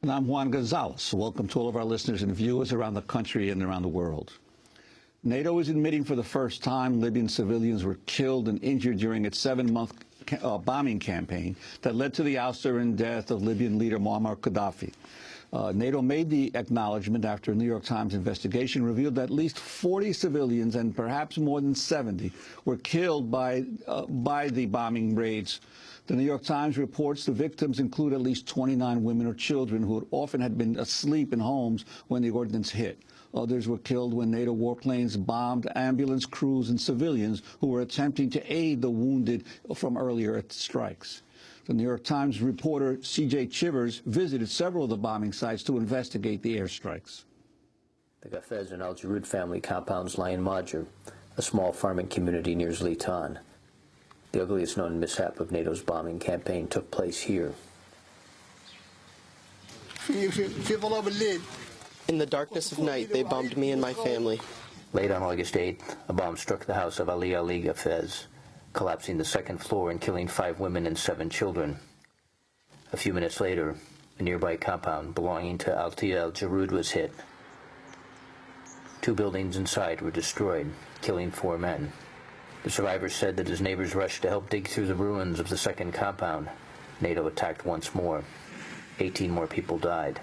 And I'm Juan Gonzalez. Welcome to all of our listeners and viewers around the country and around the world. NATO is admitting for the first time Libyan civilians were killed and injured during its 7-month bombing campaign that led to the ouster and death of Libyan leader Muammar Gaddafi. NATO made the acknowledgement after a New York Times investigation revealed that at least 40 civilians and perhaps more than 70 were killed by the bombing raids. The New York Times reports the victims include at least 29 women or children who often had been asleep in homes when the ordnance hit. Others were killed when NATO warplanes bombed ambulance crews and civilians who were attempting to aid the wounded from earlier strikes. The New York Times reporter C.J. Chivers visited several of the bombing sites to investigate the airstrikes. The Gafez and Al-Jarud family compounds lie in Majur, a small farming community near Zlitan. The ugliest known mishap of NATO's bombing campaign took place here. In the darkness of night, they bombed me and my family. Late on August 8th, a bomb struck the house of Ali Gafez, collapsing the second floor and killing 5 women and 7 children. A few minutes later, a nearby compound belonging to Al-Jarud was hit. 2 buildings inside were destroyed, killing 4 men. The survivor said that his neighbors rushed to help dig through the ruins of the second compound. NATO attacked once more. 18 more people died.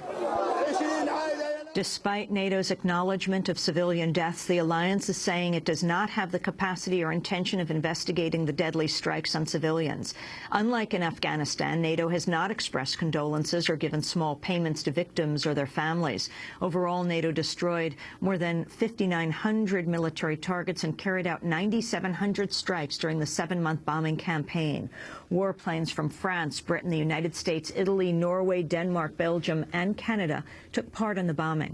Despite NATO's acknowledgement of civilian deaths, the alliance is saying it does not have the capacity or intention of investigating the deadly strikes on civilians. Unlike in Afghanistan, NATO has not expressed condolences or given small payments to victims or their families. Overall, NATO destroyed more than 5,900 military targets and carried out 9,700 strikes during the 7-month bombing campaign. Warplanes from France, Britain, the United States, Italy, Norway, Denmark, Belgium, and Canada took part in the bombing.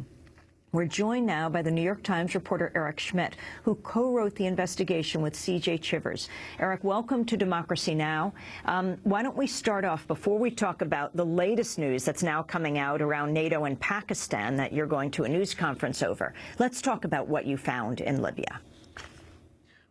We're joined now by the New York Times reporter Eric Schmitt, who co-wrote the investigation with C.J. Chivers. Eric, welcome to Democracy Now! Why don't we start off, before we talk about the latest news that's now coming out around NATO and Pakistan that you're going to a news conference over. Let's talk about what you found in Libya.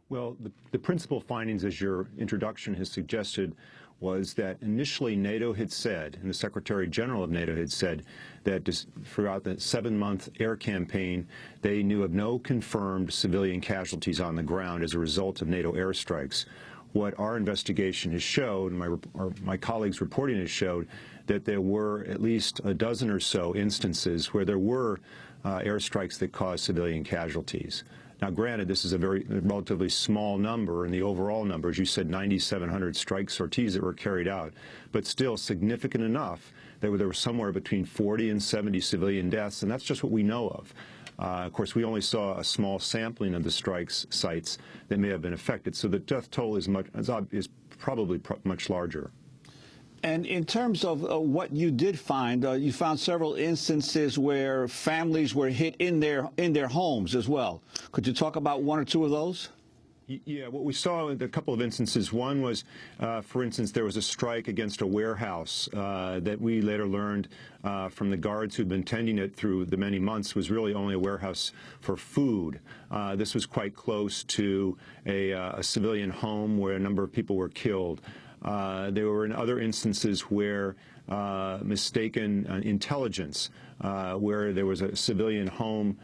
Well, the principal findings, as your introduction has suggested, was that initially NATO had said, and the Secretary General of NATO had said, that throughout the 7-month air campaign, they knew of no confirmed civilian casualties on the ground as a result of NATO airstrikes. What our investigation has showed, my colleagues' reporting has showed, that there were at least a dozen or so instances where there were airstrikes that caused civilian casualties. Now, granted, this is a relatively small number in the overall number. As you said, 9,700 strike sorties that were carried out, but still significant enough that there were somewhere between 40 and 70 civilian deaths, and that's just what we know of. Of course, we only saw a small sampling of the strikes sites that may have been affected, so the death toll is probably much larger. And in terms of what you did find, you found several instances where families were hit in their homes as well. Could you talk about 1 or 2 of those? Yeah, what we saw in a couple of instances. One was, for instance, there was a strike against a warehouse that we later learned from the guards who'd been tending it through the many months was really only a warehouse for food. This was quite close to a civilian home where a number of people were killed. There were in other instances where mistaken intelligence, where there was a civilian home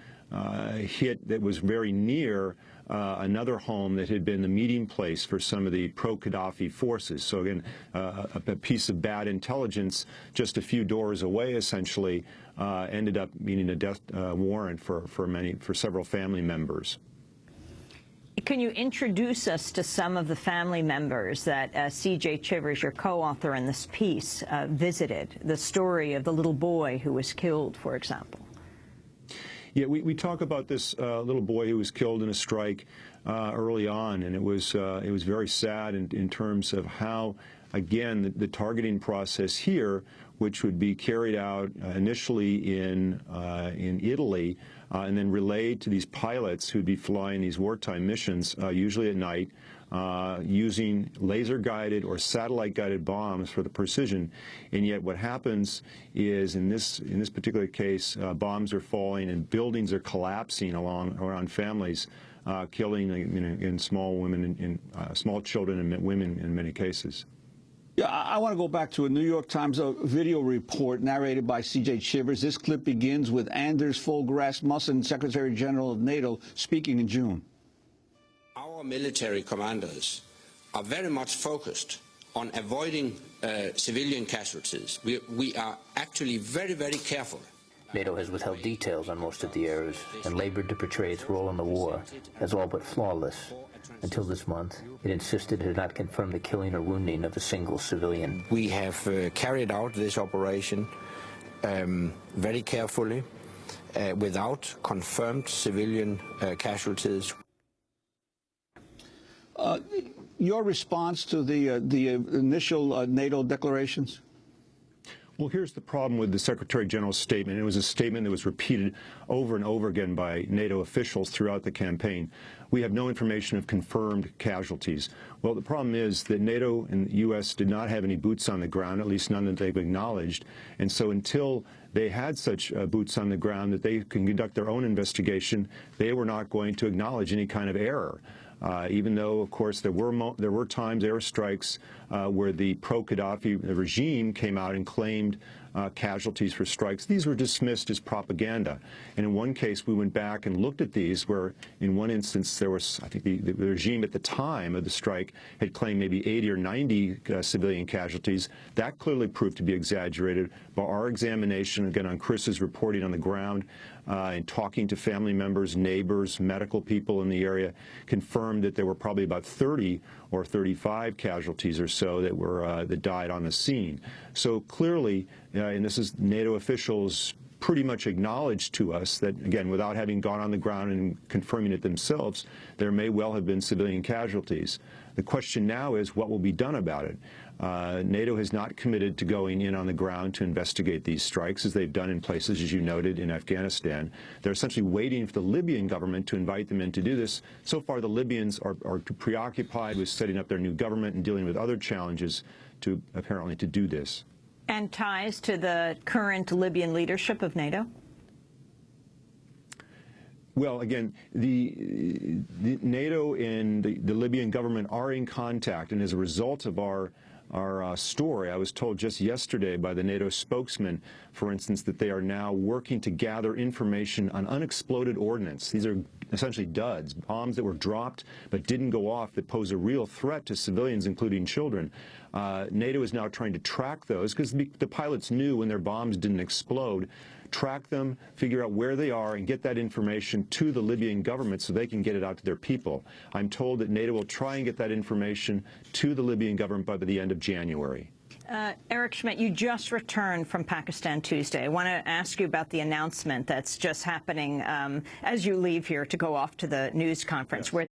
hit that was very near another home that had been the meeting place for some of the pro-Gaddafi forces. So again, a piece of bad intelligence just a few doors away, essentially, ended up meaning a death warrant for several family members. Can you introduce us to some of the family members that C.J. Chivers, your co-author in this piece, visited? The story of the little boy who was killed, for example. Yeah, we talk about this little boy who was killed in a strike early on, and it was very sad in terms of how, again, the targeting process here, which would be carried out initially in Italy, and then relayed to these pilots who'd be flying these wartime missions, usually at night, using laser-guided or satellite-guided bombs for the precision. And yet what happens is, in this particular case, bombs are falling and buildings are collapsing around families, killing in small women, small children and women in many cases. Yeah, I want to go back to a New York Times video report narrated by C.J. Chivers. This clip begins with Anders Fogh Rasmussen, Secretary General of NATO, speaking in June. Our military commanders are very much focused on avoiding civilian casualties. We are actually very, very careful. NATO has withheld details on most of the errors and labored to portray its role in the war as all but flawless. Until this month, it insisted it had not confirmed the killing or wounding of a single civilian. We have carried out this operation very carefully without confirmed civilian casualties. Your response to the initial NATO declarations? Well, here's the problem with the Secretary General's statement. It was a statement that was repeated over and over again by NATO officials throughout the campaign. We have no information of confirmed casualties. Well, the problem is that NATO and the U.S. did not have any boots on the ground, at least none that they've acknowledged. And so until they had such boots on the ground that they can conduct their own investigation, they were not going to acknowledge any kind of error. Even though, of course, there were times, airstrikes, where the pro-Gaddafi regime came out and claimed casualties for strikes. These were dismissed as propaganda. And in one case, we went back and looked at these, where in one instance there was, I think the regime at the time of the strike had claimed maybe 80 or 90 civilian casualties. That clearly proved to be exaggerated. But our examination, again, on Chris's reporting on the ground and talking to family members, neighbors, medical people in the area, confirmed that there were probably about 30 or 35 casualties or so that died on the scene. So clearly, and this is NATO officials pretty much acknowledged to us that, again, without having gone on the ground and confirming it themselves, there may well have been civilian casualties. The question now is what will be done about it. NATO has not committed to going in on the ground to investigate these strikes, as they've done in places, as you noted, in Afghanistan. They're essentially waiting for the Libyan government to invite them in to do this. So far, the Libyans are preoccupied with setting up their new government and dealing with other challenges apparently to do this. And ties to the current Libyan leadership of NATO? Well, again, the NATO and the Libyan government are in contact, and as a result of our story, I was told just yesterday by the NATO spokesman, for instance, that they are now working to gather information on unexploded ordnance. These are essentially duds, bombs that were dropped but didn't go off, that pose a real threat to civilians, including children. NATO is now trying to track those, because the pilots knew when their bombs didn't explode. Track them, figure out where they are, and get that information to the Libyan government so they can get it out to their people. I'm told that NATO will try and get that information to the Libyan government by the end of January. Eric Schmitt, you just returned from Pakistan Tuesday. I want to ask you about the announcement that's just happening as you leave here to go off to the news conference, yes, where